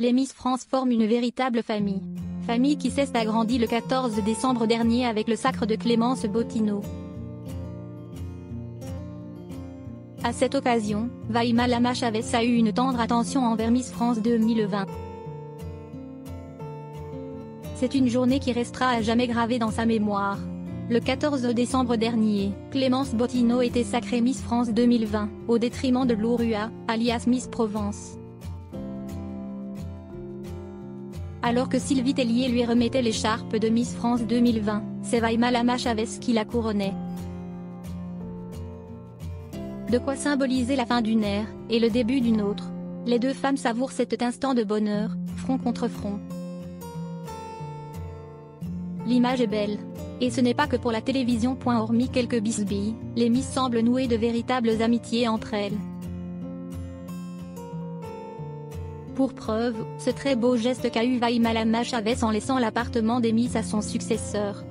les Miss France forment une véritable famille. Famille qui s'est agrandie le 14 décembre dernier avec le sacre de Clémence Bottineau. À cette occasion, Vaïma Lama Chavez a eu une tendre attention envers Miss France 2020. C'est une journée qui restera à jamais gravée dans sa mémoire. Le 14 décembre dernier, Clémence Bottineau était sacrée Miss France 2020, au détriment de Lourua, alias Miss Provence. Alors que Sylvie Tellier lui remettait l'écharpe de Miss France 2020, c'est Vaïma Lama Chavez qui la couronnait. De quoi symboliser la fin d'une ère, et le début d'une autre. Les deux femmes savourent cet instant de bonheur, front contre front. L'image est belle. Et ce n'est pas que pour la télévision. Hormis quelques bisbilles, les Miss semblent nouer de véritables amitiés entre elles. Pour preuve, ce très beau geste qu'a eu Vaïma Lama Chavez en laissant l'appartement des Miss à son successeur.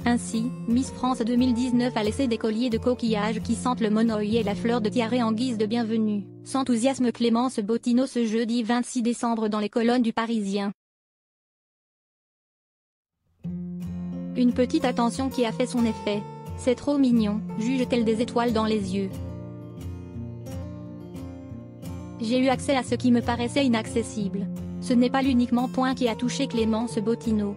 Ainsi, Miss France 2019 a laissé des colliers de coquillages qui sentent le monoï et la fleur de tiare en guise de bienvenue. S'enthousiasme Clémence Bottineau ce jeudi 26 décembre dans les colonnes du Parisien. Une petite attention qui a fait son effet. C'est trop mignon, juge-t-elle des étoiles dans les yeux. J'ai eu accès à ce qui me paraissait inaccessible. Ce n'est pas l'uniquement point qui a touché Clémence Bottineau.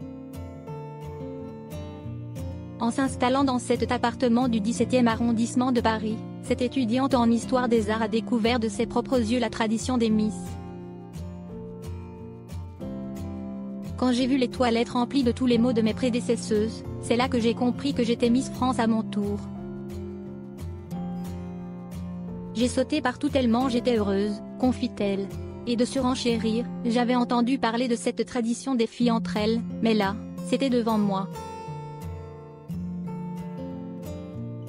En s'installant dans cet appartement du 17e arrondissement de Paris, cette étudiante en histoire des arts a découvert de ses propres yeux la tradition des Miss. Quand j'ai vu les toilettes remplies de tous les mots de mes prédécesseuses, c'est là que j'ai compris que j'étais Miss France à mon tour. J'ai sauté partout tellement j'étais heureuse, confie-t-elle. Et de surenchérir, j'avais entendu parler de cette tradition des filles entre elles, mais là, c'était devant moi.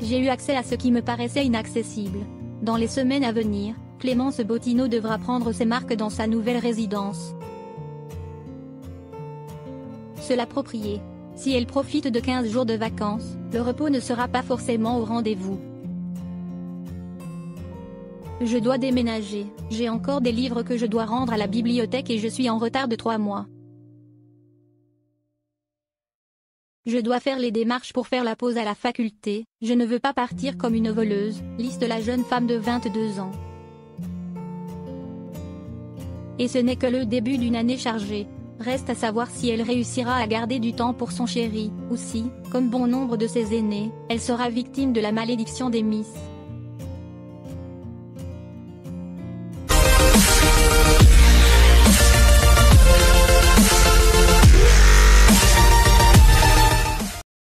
J'ai eu accès à ce qui me paraissait inaccessible. Dans les semaines à venir, Clémence Bottineau devra prendre ses marques dans sa nouvelle résidence. Se l'approprier. Si elle profite de 15 jours de vacances, le repos ne sera pas forcément au rendez-vous. Je dois déménager, j'ai encore des livres que je dois rendre à la bibliothèque et je suis en retard de 3 mois. Je dois faire les démarches pour faire la pause à la faculté, je ne veux pas partir comme une voleuse, liste la jeune femme de 22 ans. Et ce n'est que le début d'une année chargée. Reste à savoir si elle réussira à garder du temps pour son chéri, ou si, comme bon nombre de ses aînés, elle sera victime de la malédiction des Miss.